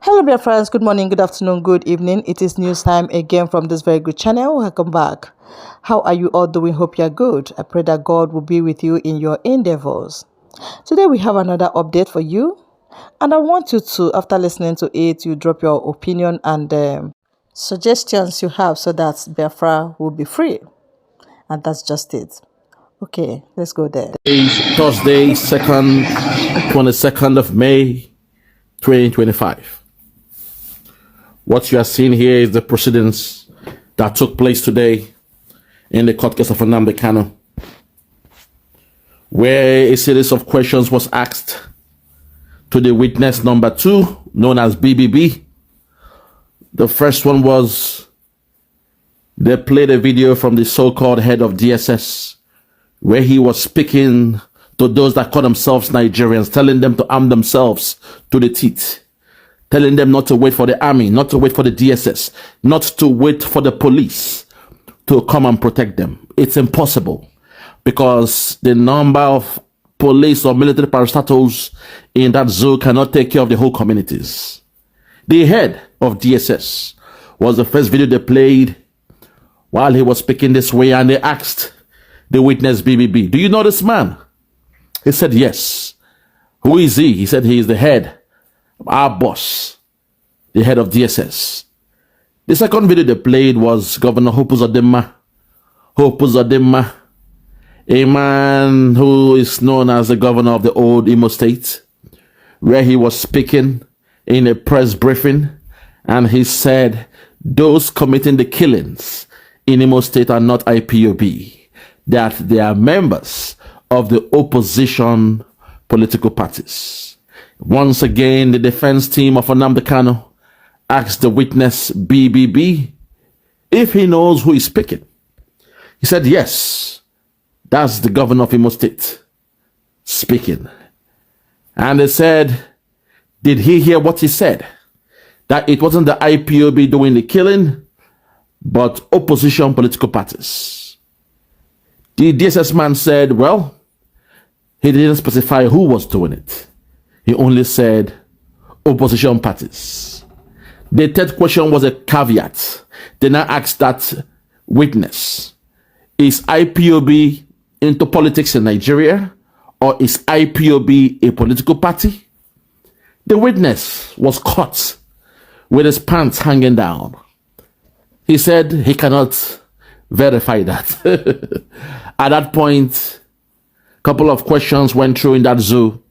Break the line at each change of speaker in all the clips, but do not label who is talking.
Hello, dear friends. Good morning, good afternoon, good evening. It is news time again from this very good channel. Welcome back. How are you all doing? Hope you're good. I pray that God will be with you in your endeavors. Today, we have another update for you. And I want you to, after listening to it, you drop your opinion and suggestions you have so that Biafra will be free. And that's just it. Okay, let's go there.
Thursday, 22nd of May, 2025. What you are seeing here is the proceedings that took place today in the court case of Nnamdi Kanu, where a series of questions was asked to the witness number 2, known as BBB. The first one was they played a video from the so-called head of DSS, where he was speaking to those that call themselves Nigerians, telling them to arm themselves to the teeth, telling them not to wait for the army, not to wait for the DSS, not to wait for the police to come and protect them. It's impossible because the number of police or military parastatals in that zoo cannot take care of the whole communities. The head of DSS was the first video they played while he was speaking this way, and they asked the witness BBB, "Do you know this man?" He said, "Yes." "Who is he?" He said, "He is the head, our boss, the head of DSS." The second video they played was Governor Hope Uzodimma, a man who is known as the governor of the old Imo State, where he was speaking in a press briefing, and he said those committing the killings in Imo State are not IPOB, that they are members of the opposition political parties. Once again, the defense team of Nnamdi Kanu asked the witness BBB if he knows who is speaking. He said, "Yes, that's the governor of Imo State speaking." And they said, "Did he hear what he said? That it wasn't the IPOB doing the killing, but opposition political parties." The DSS man said, well, he didn't specify who was doing it. He only said opposition parties. The third question was a caveat. They now asked that witness, is IPOB into politics in Nigeria, or is IPOB a political party? The witness was caught with his pants hanging down. He said he cannot verify that. At that point, a couple of questions went through in that zoo,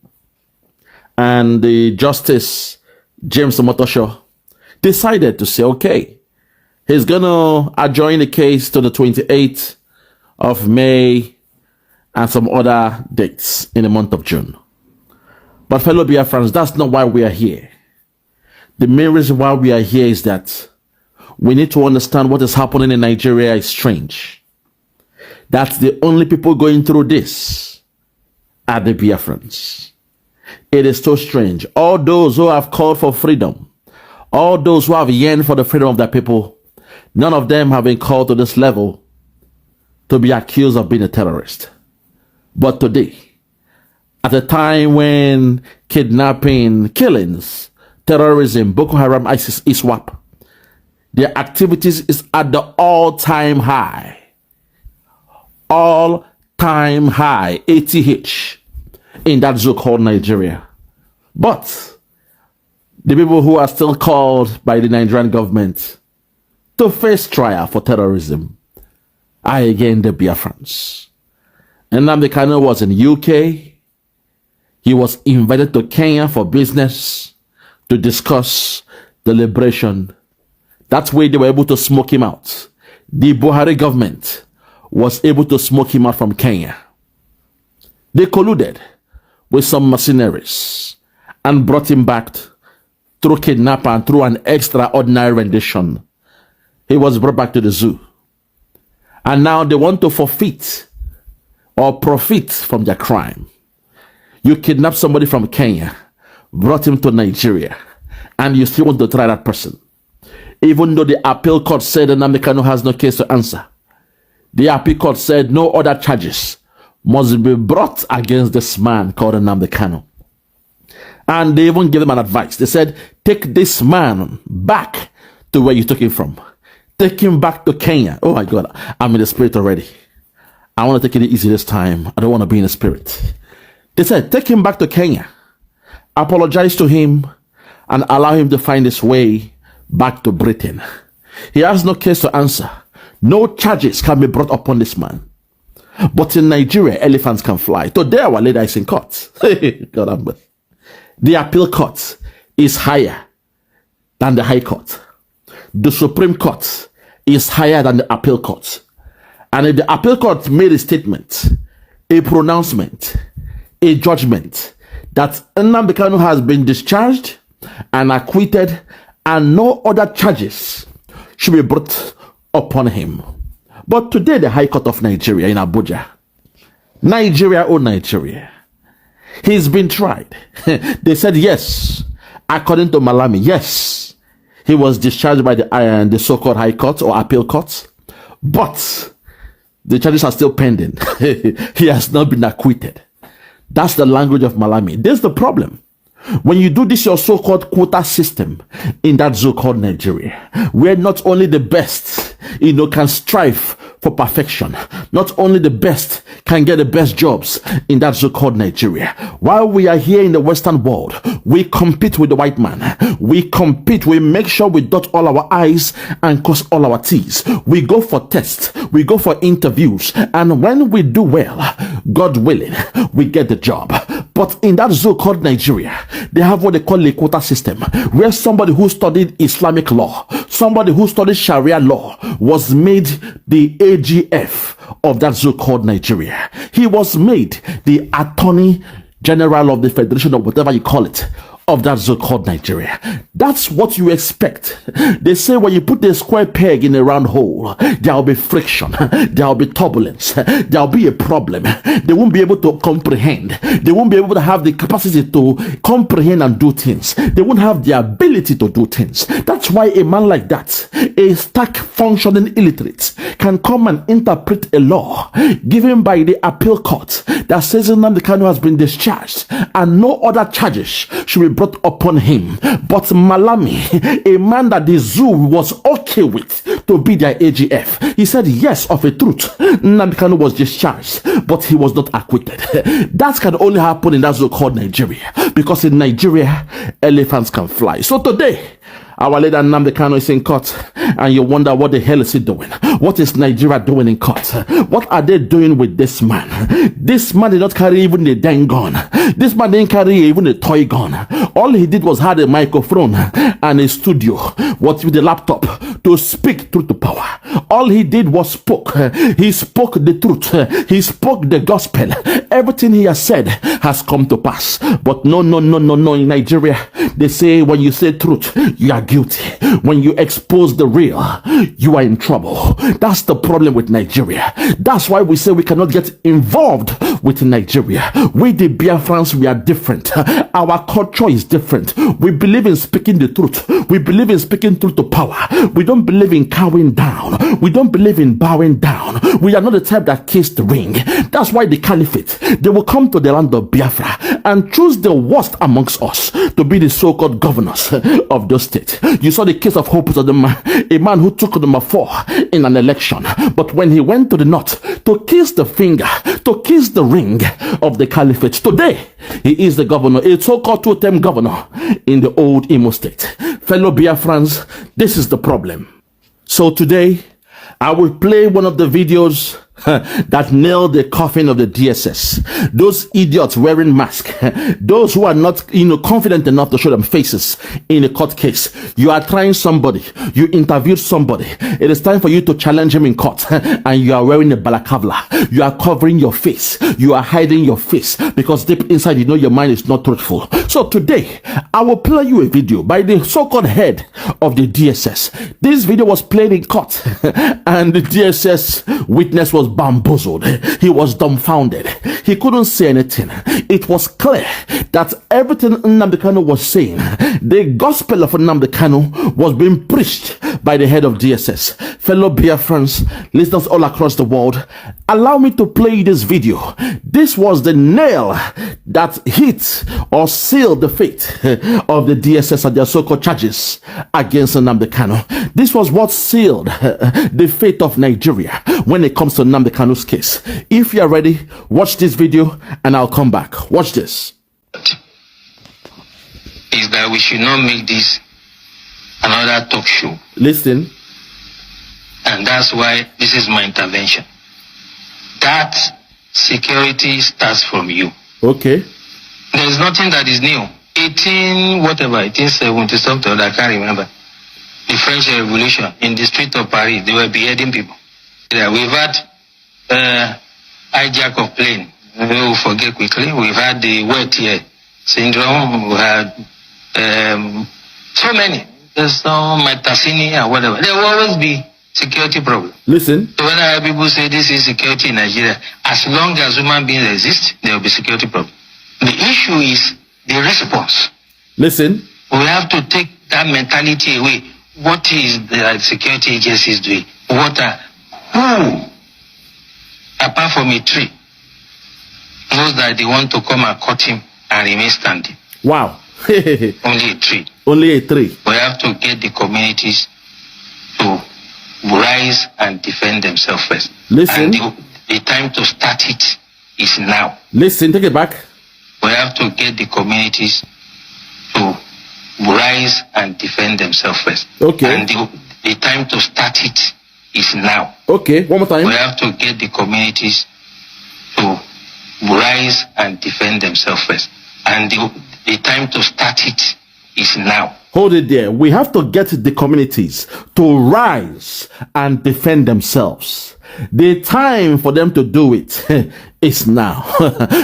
and the Justice James Omotosho decided to say, okay, he's going to adjourn the case to the 28th of May and some other dates in the month of June. But fellow Biafrans, that's not why we are here. The main reason why we are here is that we need to understand what is happening in Nigeria is strange. That's the only people going through this are the Biafrans. It is so strange. All those who have called for freedom, all those who have yearned for the freedom of their people, none of them have been called to this level to be accused of being a terrorist. But today, at a time when kidnapping, killings, terrorism, Boko Haram, ISIS, ISWAP, their activities is at the all-time high. All-time high, ATH, in that zoo called Nigeria. But the people who are still called by the Nigerian government to face trial for terrorism are again the Biafrans. And Nnamdi Kanu was in UK. He was invited to Kenya for business to discuss the liberation. That's where they were able to smoke him out. The Buhari government was able to smoke him out from Kenya. They colluded with some mercenaries and brought him back through kidnapping and through an extraordinary rendition. He was brought back to the zoo. And now they want to forfeit or profit from their crime. You kidnap somebody from Kenya, brought him to Nigeria, and you still want to try that person. Even though the appeal court said that Nnamdi Kanu has no case to answer, the appeal court said no other charges must be brought against this man called Nnamdi Kanu. And they even gave them an advice. They said, take this man back to where you took him from. Take him back to Kenya. Oh my God, I'm in the spirit already. I want to take it easy this time. I don't want to be in the spirit. They said, take him back to Kenya. Apologize to him and allow him to find his way back to Britain. He has no case to answer. No charges can be brought upon this man. But in Nigeria, elephants can fly. Today, our leader is in court. God, the appeal court is higher than the High Court. The Supreme Court is higher than the appeal court. And if the appeal court made a statement, a pronouncement, a judgment that Nnamdi Kanu has been discharged and acquitted and no other charges should be brought upon him. But today, the High Court of Nigeria in Abuja, Nigeria, oh Nigeria, he's been tried. They said yes, according to Malami, yes, he was discharged by the so-called High Court or Appeal Court, but the charges are still pending. He has not been acquitted. That's the language of Malami. This is the problem. When you do this, your so-called quota system in that so-called Nigeria, where not only the best, can strive for perfection, not only the best can get the best jobs in that so-called Nigeria. While we are here in the Western world, we compete with the white man. We compete. We make sure we dot all our I's and cross all our T's. We go for tests. We go for interviews. And when we do well, God willing, we get the job. But in that so-called Nigeria, they have what they call a quota system, where somebody who studied Islamic law, somebody who studied Sharia law, was made the AGF of that so-called Nigeria. He was made the Attorney General of the Federation, or whatever you call it, of that so-called Nigeria. That's what you expect. They say when you put a square peg in a round hole, there will be friction, there will be turbulence, there will be a problem. They won't be able to comprehend. They won't be able to have the capacity to comprehend and do things. They won't have the ability to do things. That's why a man like that, a stark functioning illiterate, can come and interpret a law given by the appeal court that says Nnamdi Kanu has been discharged and no other charges should be brought upon him. But Malami, a man that the zoo was okay with to be their AGF, he said yes, of a truth, Nnamdi Kanu was discharged, but he was not acquitted. That can only happen in that so-called Nigeria, because in Nigeria, elephants can fly. So today, our leader Nnamdi Kanu is in court, and you wonder what the hell is he doing? What is Nigeria doing in court? What are they doing with this man? This man did not carry even a dang gun. This man didn't carry even a toy gun. All he did was had a microphone and a studio, what with a laptop, to speak truth to power. All he did was spoke. He spoke the truth. He spoke the gospel. Everything he has said has come to pass. But no. In Nigeria, they say when you say truth, you are guilty. When you expose the real, you are in trouble. That's the problem with Nigeria. That's why we say we cannot get involved with Nigeria. We the Biafrans, we are different. Our culture is different. We believe in speaking the truth. We believe in speaking truth to power. We don't believe in cowing down. We don't believe in bowing down. We are not the type that kiss the ring. That's why the caliphate, they will come to the land of Biafra and choose the worst amongst us to be the so-called governors of those states. You saw the case of Hope, a man who took number 4 in an election, but when he went to the north to kiss the finger, to kiss the ring of the caliphate, today he is the governor, a so-called 2-term governor in the old Imo state. Fellow Biafrans, this is the problem. So today I will play one of the videos that nailed the coffin of the DSS. Those idiots wearing masks, those who are not confident enough to show them faces in a court case. You are trying somebody, you interviewed somebody, it is time for you to challenge him in court, and you are wearing a balaclava. You are covering your face, you are hiding your face, because deep inside you know your mind is not truthful. So today I will play you a video by the so-called head of the DSS. This video was played in court and the DSS witness was bamboozled. He was dumbfounded. He couldn't say anything. It was clear that everything Nnamdi Kanu was saying, the gospel of Nnamdi Kanu, was being preached by the head of DSS. Fellow Biafrans, listeners all across the world, allow me to play this video. This was the nail that hit or sealed the fate of the DSS and their so-called charges against Nnamdi Kanu. This was what sealed the fate of Nigeria when it comes to Nnamdi Kanu's case. If you are ready, watch this video and I'll come back. Watch this.
Is that we should not make this another talk show.
Listen.
And that's why this is my intervention. That security starts from you.
Okay.
There's nothing that is new. 1870 something, I can't remember. The French Revolution in the street of Paris, they were beheading people. Yeah, we've had hijack of plane. We will forget quickly. We've had the wet here syndrome. We had so many. There's no Metasini or whatever. There will always be security problem.
Listen.
So when I hear people say this is security in Nigeria, as long as human beings exist, there will be security problem. The issue is the response.
Listen.
We have to take that mentality away. What is the security agencies doing? What are who, apart from a tree, knows that they want to come and cut him and remain standing?
Wow.
Only a tree.
Only a tree.
We have to get the communities to rise and defend themselves first.
Listen.
And the time to start it is now.
Listen, take it back.
We have to get the communities to rise and defend themselves first.
Okay.
And the time to start it is now.
Okay, one more time.
We have to get the communities to rise and defend themselves first. And the time to start it is now.
Hold it there. We have to get the communities to rise and defend themselves. The time for them to do it is now.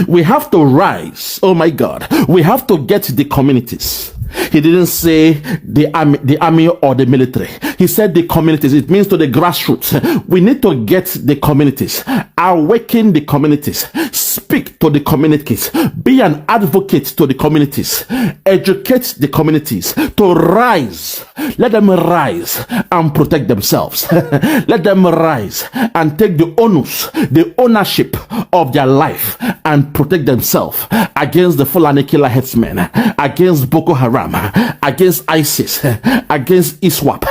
We have to rise. Oh my God. We have to get the communities. He didn't say the army or the military. He said the communities. It means to the grassroots. We need to get the communities, awaken the communities, speak to the communities, be an advocate to the communities, educate the communities to rise. Let them rise and protect themselves. Let them rise and take the onus, the ownership of their life and protect themselves against the Fulani killer headsmen, against Boko Haram, against ISIS, against ISWAP,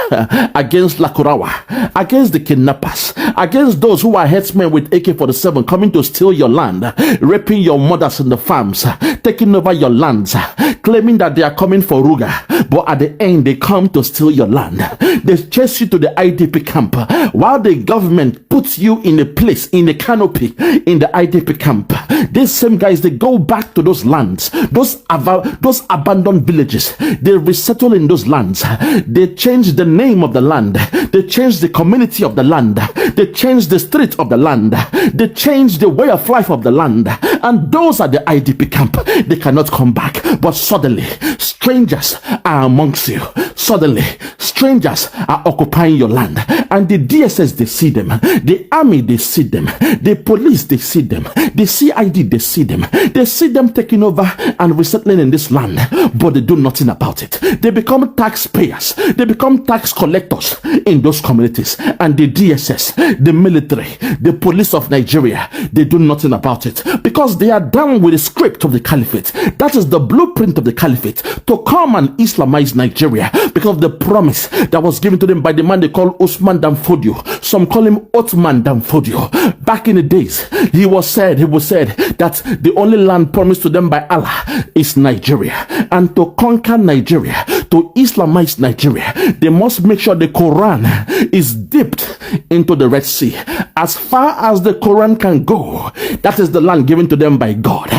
against Lakurawa, against the kidnappers, against those who are headsmen with AK-47 coming to steal your land, raping your mothers in the farms, taking over your lands, claiming that they are coming for Ruga, but at the end they come to steal your land. They chase you to the IDP camp while the government puts you in a place, in a canopy, in the IDP camp. These same guys, they go back to those lands, those abandoned villages. They resettle in those lands. They change the name of the land. They change the community of the land. They change the street of the land. They change the way of life of the land. And those are the IDP camp. They cannot come back. But suddenly, strangers are amongst you. Suddenly, strangers are occupying your land. And the DSS, they see them. The army, they see them. The police, they see them. The CID, they see them. They see them taking over and resettling in this land. But they do nothing about it. They become taxpayers. They become tax collectors in those communities. And the DSS, the military, the police of Nigeria, they do nothing about it. Because they are down with the script of the caliphate. That is the blueprint of the caliphate, to come and Islamize Nigeria, because of the promise that was given to them by the man they call Usman Danfodio. Some call him Otman Danfodio. Back in the days, he was said that the only land promised to them by Allah is Nigeria. And to conquer Nigeria, to Islamize Nigeria, they must make sure the Quran is dipped into the Red Sea. As far as the Quran can go, that is the land given to them by God.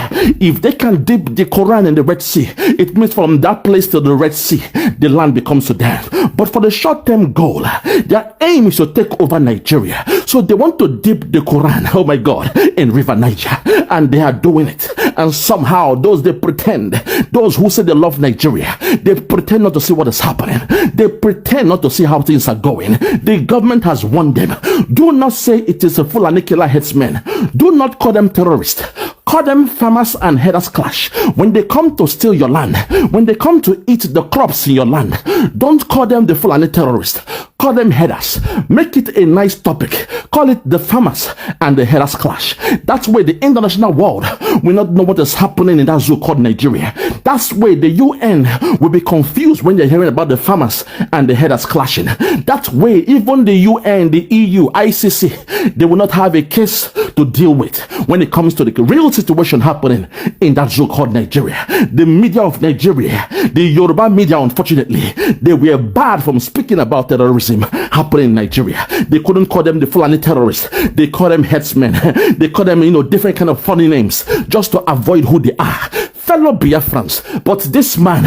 If they can dip the Quran in the Red Sea, it means from that place to the Red Sea, the land becomes Sudan. But for the short-term goal, their aim is to take over Nigeria. So they want to dip the Quran, oh my God, in River Niger. And they are doing it. And somehow, those who say they love Nigeria, they pretend not to see what is happening. They pretend not to see how things are going. The government has warned them. Do not say it is a Fulani killer headsmen. Do not call them terrorists. Call them farmers and herders clash. When they come to steal your land, when they come to eat the crops in your land, don't call them the Fulani terrorists. Call them headers. Make it a nice topic. Call it the farmers and the headers clash. That's where the international world will not know what is happening in that zoo called Nigeria. That's where the UN will be confused when they're hearing about the farmers and the headers clashing. That way, even the UN, the EU, ICC, they will not have a case to deal with when it comes to the real situation happening in that zoo called Nigeria. The media of Nigeria, the Yoruba media, unfortunately, they were bad from speaking about terrorism happening in Nigeria. They couldn't call them the Fulani terrorists. They call them headsmen. They call them, different kind of funny names just to avoid who they are. Fellow Biafrans, but this man,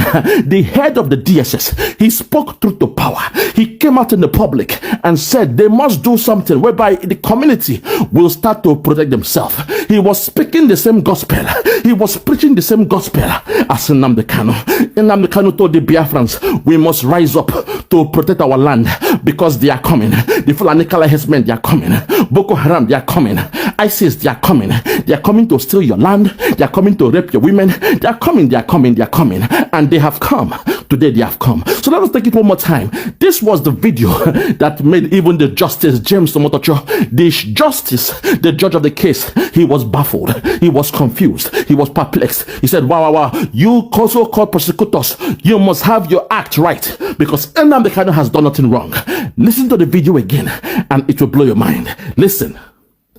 the head of the DSS, he spoke truth to power. He came out in the public and said they must do something whereby the community will start to protect themselves. He was speaking the same gospel. He was preaching the same gospel as Nnamdi Kanu. Nnamdi Kanu told the Biafrans, we must rise up to protect our land because they are coming. The Fulani herdsmen, they are coming. Boko Haram, they are coming. ISIS, they are coming. They are coming to steal your land. They are coming to rape your women. They are coming, they are coming, they are coming. And they have come. Today they have come. So let us take it one more time. This was the video that made even the Justice James Omotocho, the justice, the judge of the case, he was baffled. He was confused. He was perplexed. He said, wow. You also called prosecutors. You must have your act right because Nnamdi Kanu has done nothing wrong. Listen to the video again and it will blow your mind. Listen.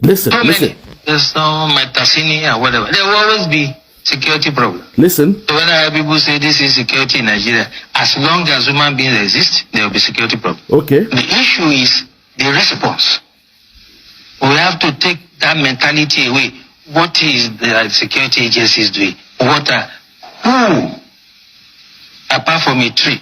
There's no
Metasini or whatever. There will always be security problem.
Listen.
So when I hear people say this is security in Nigeria, as long as human beings exist, there will be security problem.
Okay.
The issue is the response. We have to take that mentality away. What is the security agencies doing? Who, apart from a tree,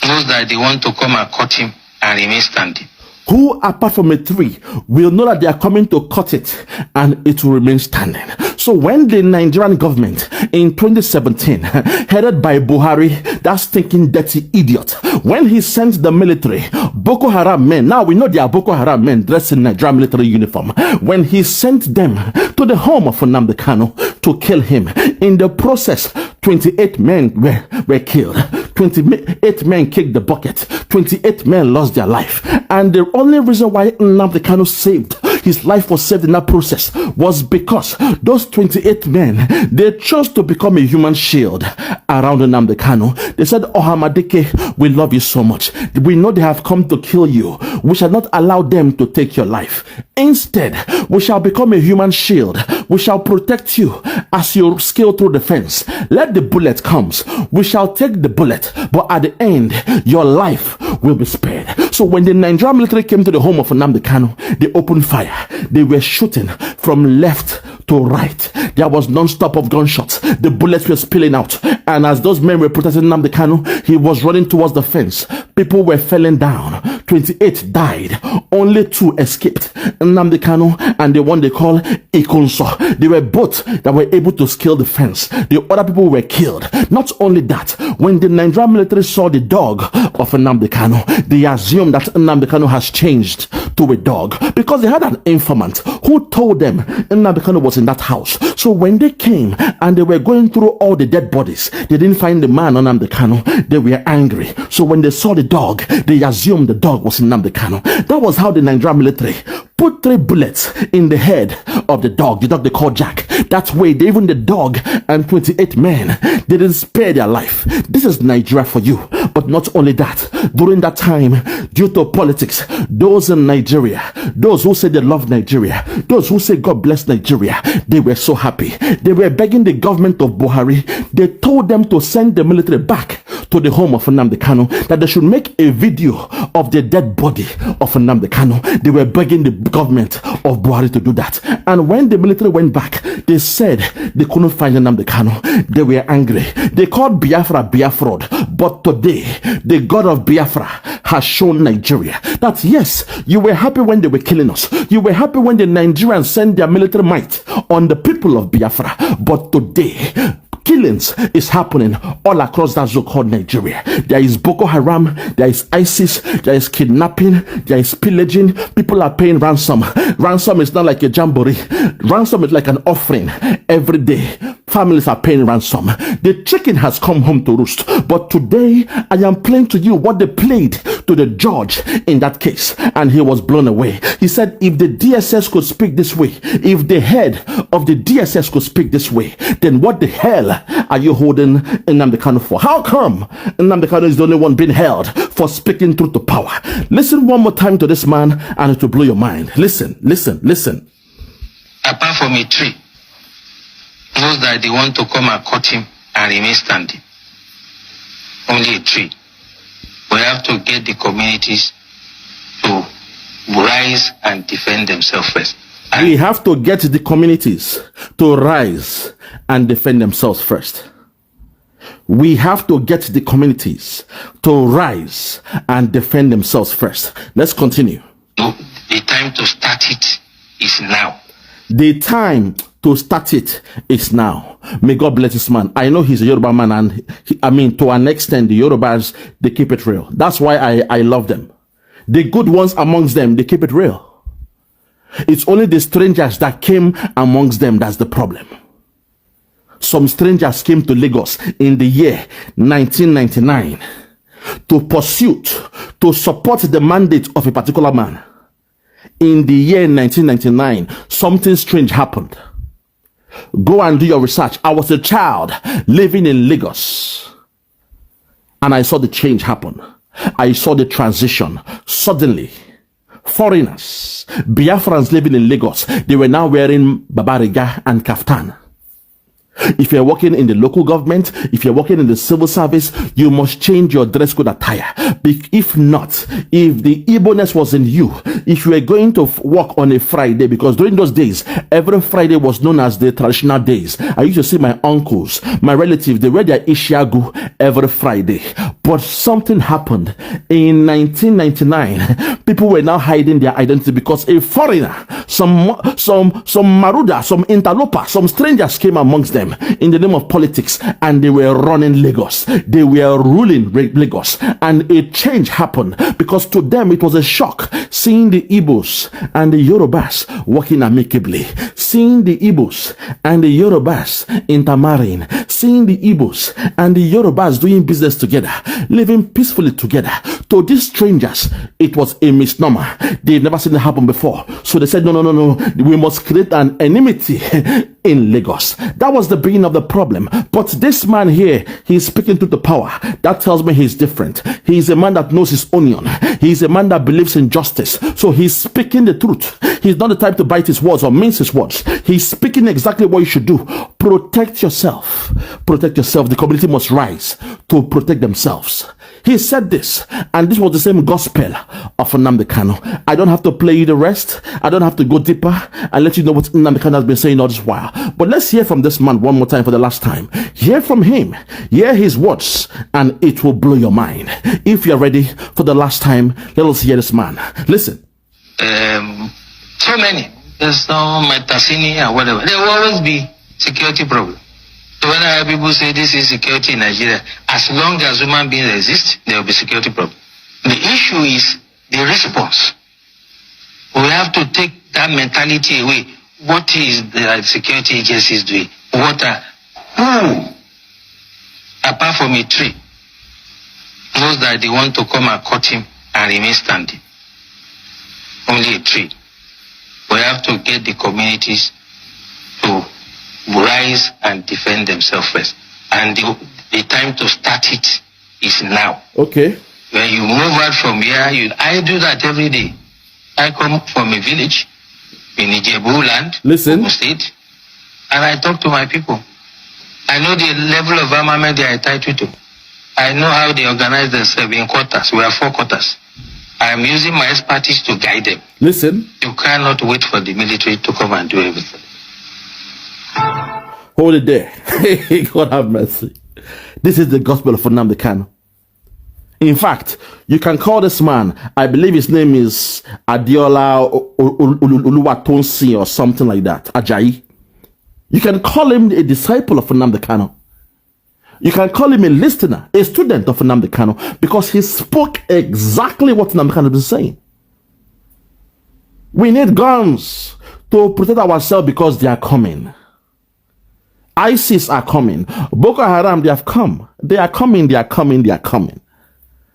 knows that they want to come and cut him and remain standing?
Who, apart from a tree, will know that they are coming to cut it and it will remain standing. So when the Nigerian government in 2017, headed by Buhari, that stinking dirty idiot, when he sent the military, Boko Haram men, now we know they are Boko Haram men dressed in Nigerian military uniform, when he sent them to the home of Nnamdi Kanu to kill him, in the process, 28 men were killed. 28 men kicked the bucket. 28 men lost their life. And the only reason why Nnamdi Kanu his life was saved in that process was because those 28 men, they chose to become a human shield around Nnamdi Kanu. They said, Ohamadike, we love you so much. We know they have come to kill you. We shall not allow them to take your life. Instead, we shall become a human shield. We shall protect you as you scale through the fence. Let the bullet comes. We shall take the bullet, but at the end, your life will be spared. So when the Nigerian military came to the home of Nnamdi Kanu, they opened fire. They were shooting from left to right. There was non-stop of gunshots. The bullets were spilling out. And as those men were protecting Nnamdi Kanu, he was running towards the fence. People were falling down. 28 died. Only 2 escaped. Nnamdi Kanu and the one they call Ikonso. They were both that were able to scale the fence. The other people were killed. Not only that, when the Nigerian military saw the dog of Nnamdi Kanu, they assumed that Nnamdi Kanu has changed to a dog because they had an informant who told them Nnamdi Kanu was in that house. So when they came and they were going through all the dead bodies, they didn't find the man on Nnamdi Kanu. They were angry. So when they saw the dog, they assumed the dog was in Nnamdi Kanu. That was how the Nigerian military put 3 bullets in the head of the dog they called Jack. That way, even the dog and 28 men didn't spare their life. This is Nigeria for you. But not only that, during that time, due to politics, those in Nigeria, those who say they love Nigeria, those who say God bless Nigeria, they were so happy. They were begging the government of Buhari. They told them to send the military back to the home of Nnamdi Kanu, that they should make a video of the dead body of Nnamdi Kanu. They were begging the government of Buhari to do that. And when the military went back, they said they couldn't find Nnamdi Kanu. They were angry. They called Biafra Biafra. But today, the God of Biafra has shown Nigeria that yes, you were happy when they were killing us. You were happy when the Nigerians sent their military might on the people of Biafra. But today, killings is happening all across that zone called Nigeria. There is Boko Haram, there is ISIS, there is kidnapping, there is pillaging. People are paying ransom. Ransom is not like a jamboree. Ransom is like an offering every day. Families are paying ransom. The chicken has come home to roost. But today, I am playing to you what they played to the judge in that case, and he was blown away. He said, if the DSS could speak this way, if the head of the DSS could speak this way, then what the hell are you holding Nnamdi Kanu for? How come Nnamdi Kanu is the only one being held for speaking truth to power? Listen one more time to this man, and it will blow your mind. Listen.
Apart from a tree, those that they want to come and cut him and remain standing. Only a tree. We have to get the communities to rise and defend themselves first. And
we have to get the communities to rise and defend themselves first. We have to get the communities to rise and defend themselves first. Let's continue.
the time to start it is now.
The time to start it is now. May God bless this man. I know he's a Yoruba man, and to an extent, the Yorubas, they keep it real. That's why I love them. The good ones amongst them, they keep it real. It's only the strangers that came amongst them that's the problem. Some strangers came to Lagos in the year 1999 to support the mandate of a particular man. In the year 1999, something strange happened. Go and do your research. I was a child living in Lagos, and I saw the change happen. I saw the transition. Suddenly, foreigners, Biafrans living in Lagos, they were now wearing babariga and kaftan. If you're working in the local government, if you're working in the civil service, you must change your dress code attire. If not, if the Igbo-ness was in you, if you were going to work on a Friday, because during those days, every Friday was known as the traditional days. I used to see my uncles, my relatives, they wear their Ishiagu every Friday. But something happened in 1999. People were now hiding their identity because a foreigner, some Maruda, some interloper, some strangers came amongst them in the name of politics, and they were running Lagos. They were ruling Lagos, and a change happened because to them it was a shock seeing the Igbos and the Yorubas working amicably, seeing the Igbos and the Yorubas intermarrying, seeing the Igbos and the Yorubas doing business together, living peacefully together. To these strangers, it was a misnomer. They've never seen it happen before. So they said, no, we must create an enmity in Lagos. That was the beginning of the problem. But this man here, he's speaking to the power. That tells me he's different. He's a man that knows his onion. He's a man that believes in justice. So he's speaking the truth. He's not the type to bite his words or mince his words. He's speaking exactly what you should do. Protect yourself. Protect yourself. The community must rise to protect themselves. He said this, and this was the same gospel of Nnamdi Kanu. I don't have to play you the rest. I don't have to go deeper and let you know what Nnamdi Kanu has been saying all this while. But let's hear from this man one more time for the last time. Hear from him. Hear his words, and it will blow your mind. If you're ready for the last time, let us hear this man. Listen.
So many. There's no Metasini or whatever. There will always be security problem. So when I hear people say this is security in Nigeria, as long as human beings exist, there will be security problem. The issue is the response. We have to take that mentality away. What is the security agencies doing? Who? Apart from a tree, those that they want to come and cut him and remain standing. Only a tree. We have to get the communities to rise and defend themselves first. And the time to start it is now.
Okay.
When you move out from here, I do that every day. I come from a village in Ijebu land,
Listen.
Ogun State, and I talk to my people. I know the level of armament they are entitled to. I know how they organize themselves in quarters. We have 4 quarters. I am using my expertise to guide them.
Listen.
You cannot wait for the military to come and do everything.
Hold it there. God have mercy. This is the gospel of Nnamdi Kanu. In fact, you can call this man, I believe his name is Adiola Oluwatonsi or something like that, Ajayi. You can call him a disciple of Nnamdi Kanu. You can call him a listener, a student of Nnamdi Kanu, because he spoke exactly what Nnamdi Kanu has been saying. We need guns to protect ourselves because they are coming. ISIS are coming. Boko Haram, they have come. They are coming.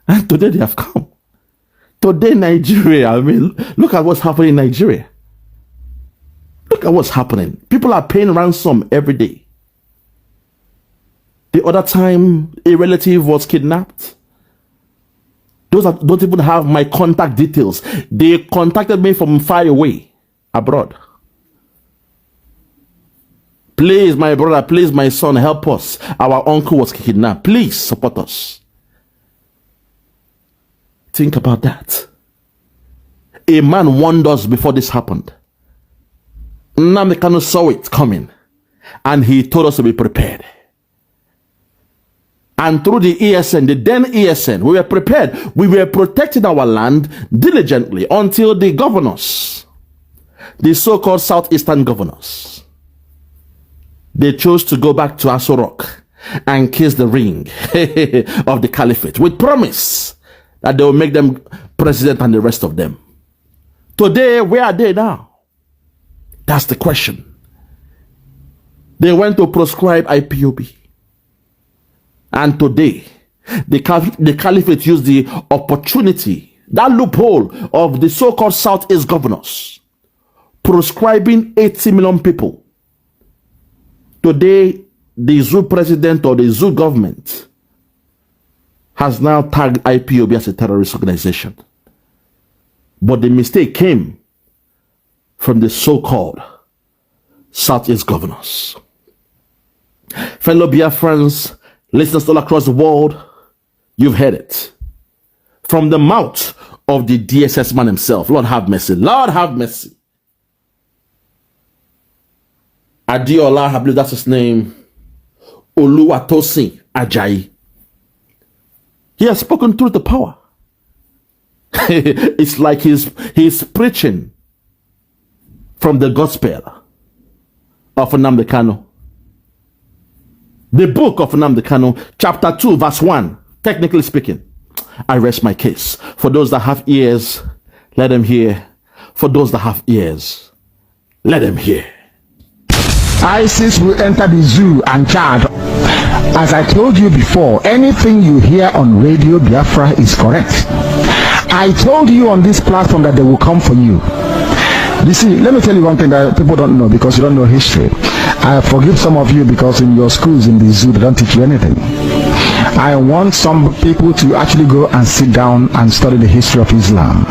And today they have come. Today, Nigeria, I mean, look at what's happening in Nigeria. Look at what's happening. People are paying ransom every day. The other time, a relative was kidnapped. Those that don't even have my contact details. They contacted me from far away, abroad. Please, my brother, please, my son, help us. Our uncle was kidnapped. Please support us. Think about that. A man warned us before this happened. Nnamdi Kanu saw it coming, and he told us to be prepared. And through the ESN, the then ESN, we were prepared. We were protecting our land diligently until the governors, the so-called southeastern governors, they chose to go back to Aso Rock and kiss the ring of the caliphate with promise that they will make them president and the rest of them. Today, where are they now? That's the question. They went to proscribe IPOB. And today, the caliphate used the opportunity, that loophole of the so-called Southeast governors, proscribing 80 million people. Today, the zoo president or the zoo government has now tagged IPOB as a terrorist organization. But the mistake came from the so-called Southeast governors. Fellow Biafrans, listeners all across the world, you've heard it. From the mouth of the DSS man himself. Lord have mercy. Lord have mercy. Adiola, I believe that's his name. Oluwatosin Ajayi. He has spoken truth to power. It's like he's preaching from the gospel of Nnamdi Kanu. The book of Nnamdi Kanu, chapter 2, verse 1, technically speaking. I rest my case. For those that have ears, let them hear. For those that have ears, let them hear.
ISIS will enter the zoo and charge. As I told you before, anything you hear on Radio Biafra is correct. I told you on this platform that they will come for you. You see, let me tell you one thing that people don't know because you don't know history. I forgive some of you because in your schools in the zoo they don't teach you anything. I want some people to actually go and sit down and study the history of Islam.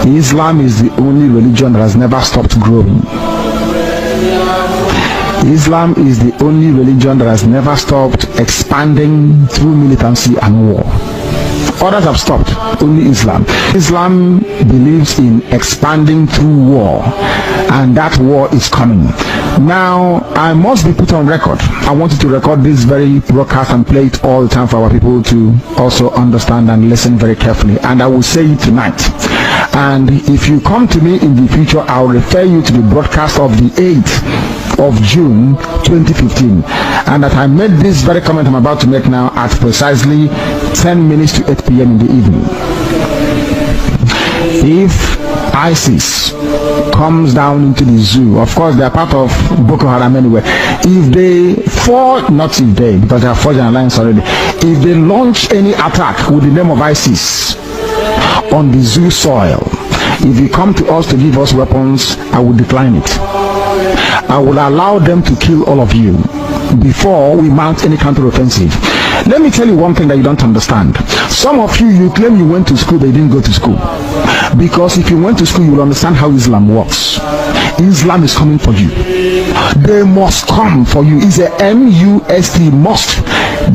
Islam is the only religion that has never stopped growing. Islam is the only religion that has never stopped expanding through militancy and war. Others have stopped, only Islam. Islam believes in expanding through war, and that war is coming. Now, I must be put on record. I wanted to record this very broadcast and play it all the time for our people to also understand and listen very carefully. And I will say it tonight. And if you come to me in the future, I'll refer you to the broadcast of the 8th of June 2015, and that I made this very comment I'm about to make now at precisely 10 minutes to 8 p.m. in the evening. If ISIS comes down into the zoo, of course they are part of Boko Haram anyway, if they fall, not if they, because they have forged an alliance already, if they launch any attack with the name of ISIS on the zoo soil, if you come to us to give us weapons, I will decline it. I will allow them to kill all of you before we mount any counter-offensive. Let me tell you one thing that you don't understand. Some of you, you claim you went to school, but you didn't go to school. Because if you went to school, you will understand how Islam works. Islam is coming for you. They must come for you. It's a M-U-S-T, must.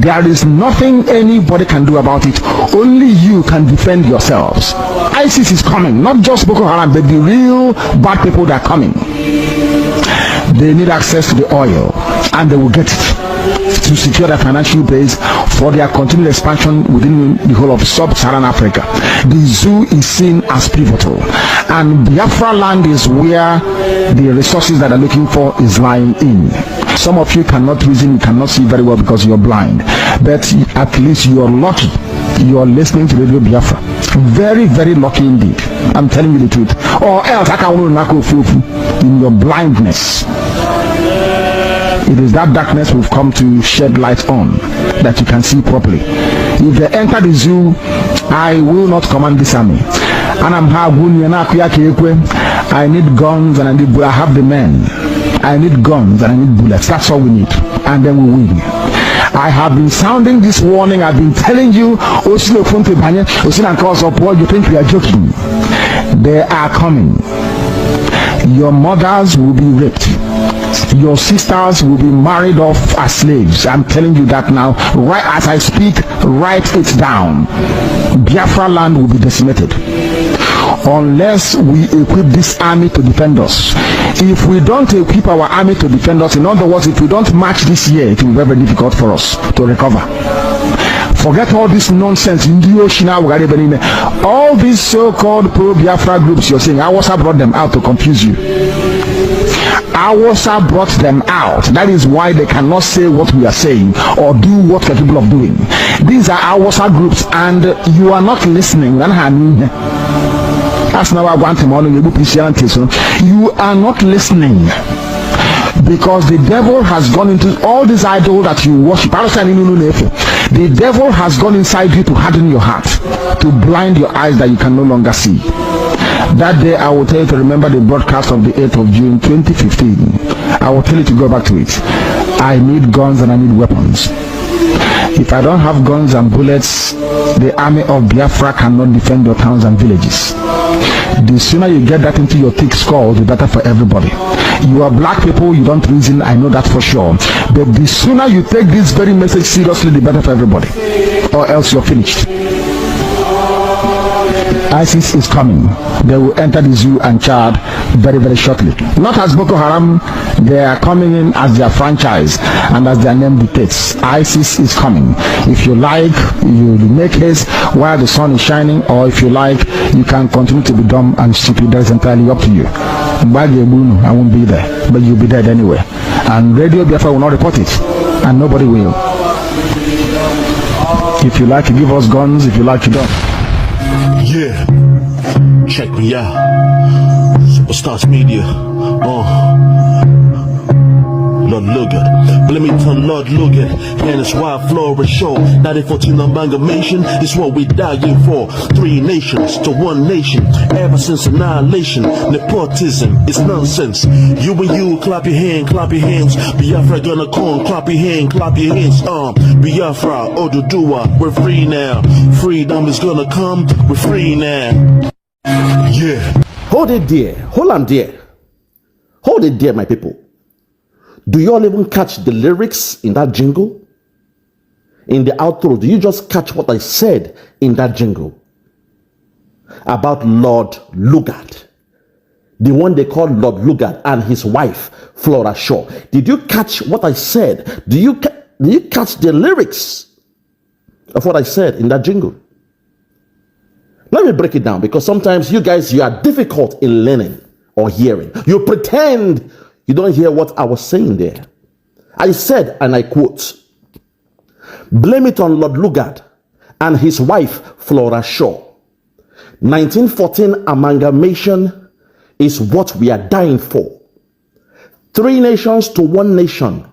There is nothing anybody can do about it. Only you can defend yourselves. ISIS is coming, not just Boko Haram, but the real bad people that are coming. They need access to the oil, and they will get it to secure their financial base for their continued expansion within the whole of sub-Saharan Africa. The zoo is seen as pivotal, and Biafra land is where the resources that are looking for is lying in. Some of you cannot reason, you cannot see very well because you're blind, but at least you're lucky. You're listening to Radio Biafra. Very, very lucky indeed. I'm telling you the truth. Or else I can in your blindness. It is that darkness we've come to shed light on that you can see properly. If they enter the zoo, I will not command this army. And I need guns and I have the men. I need guns and I need bullets. That's all we need. And then we win. I have been sounding this warning. I've been telling you, you think we are joking. They are coming. Your mothers will be raped. Your sisters will be married off as slaves. I'm telling you that now. Right as I speak, write it down. Biafra land will be decimated unless we equip this army to defend us. If we don't equip our army to defend us, in other words, if we don't march this year, it will be very difficult for us to recover. Forget all this nonsense. All these so-called pro-Biafra groups you're saying, Awasa brought them out to confuse you. Awasa brought them out. That is why they cannot say what we are saying or do what we're capable of doing. These are Awasa groups and you are not listening. That's now I want him on. You are not listening. Because the devil has gone into all these idols that you worship. The devil has gone inside you to harden your heart, to blind your eyes that you can no longer see. That day I will tell you to remember the broadcast of the 8th of June 2015. I will tell you to go back to it. I need guns and I need weapons. If I don't have guns and bullets, the army of Biafra cannot defend your towns and villages. The sooner you get that into your thick skull, the better for everybody. You are black people, you don't reason, I know that for sure. But the sooner you take this very message seriously, the better for everybody. Or else you're finished. ISIS is coming. They will enter the zoo and Chad very, very shortly. Not as Boko Haram, they are coming in as their franchise and as their name dictates. ISIS is coming. If you like, you make haste while the sun is shining, or if you like, you can continue to be dumb and stupid. That's entirely up to you. I won't be there, but you'll be dead anyway. And Radio Biafra will not report it, and nobody will. If you like, you give us guns. If you like, you don't.
Yeah, check me out. Superstars Media. Lord Logan, Bloomington, Lord Logan, and it's wild Florida show. 1914 amalgamation is what we dying for. 3 nations to 1 nation. Ever since annihilation, nepotism is nonsense. You and you, clap your hands. Biafra gonna come, clap your hands. Biafra, Oduduwa, we're free now. Freedom is gonna come, we're free now. Yeah.
Hold it there. Hold on there. Hold it there, my people. Do you all even catch the lyrics in that jingle? In the outro, do you just catch what I said in that jingle? About Lord Lugard. The one they call Lord Lugard and his wife, Flora Shaw. Did you catch what I said? Do you catch the lyrics of what I said in that jingle? Let me break it down, because sometimes you guys, you are difficult in learning or hearing. You pretend you don't hear what I was saying there. I said, and I quote, blame it on Lord Lugard and his wife, Flora Shaw. 1914 amalgamation is what we are dying for. 3 nations to 1 nation.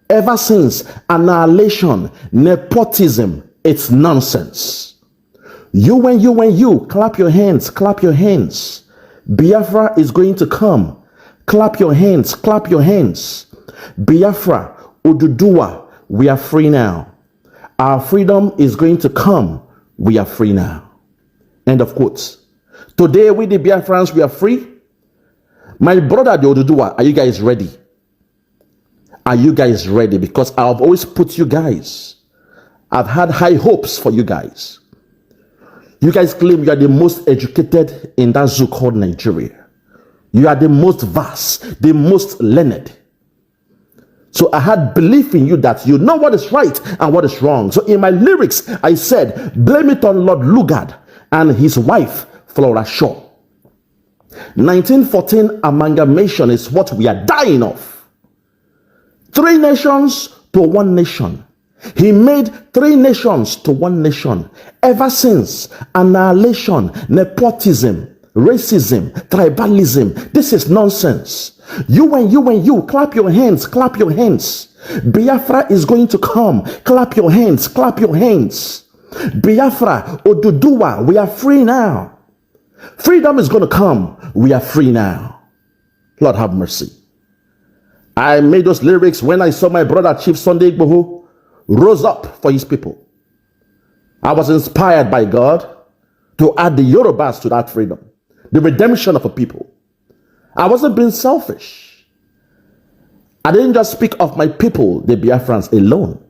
Ever since annihilation, nepotism, it's nonsense. You and you, clap your hands. Biafra is going to come. Clap your hands. Biafra, Oduduwa, we are free now. Our freedom is going to come. We are free now. End of quotes. Today, we the Biafrans, we are free. My brother, the Oduduwa, are you guys ready? Are you guys ready? Because I've always put you guys. I've had high hopes for you guys. You guys claim you are the most educated in that zoo called Nigeria. You are the most vast, the most learned. So I had belief in you that you know what is right and what is wrong. So in my lyrics, I said, blame it on Lord Lugard and his wife, Flora Shaw. 1914 amalgamation is what we are dying of. 3 nations to 1 nation. He made 3 nations to 1 nation. Ever since annihilation, nepotism, racism, tribalism, this is nonsense. You and you, clap your hands. Biafra is going to come. Clap your hands. Biafra, Oduduwa, we are free now. Freedom is going to come. We are free now. Lord have mercy. I made those lyrics when I saw my brother Chief Sunday Igboho rose up for his people. I was inspired by God to add the Yorubas to that freedom, the redemption of a people. I wasn't being selfish. I didn't just speak of my people, the Biafrans alone,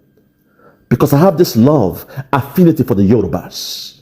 because I have this love, affinity for the Yorubas.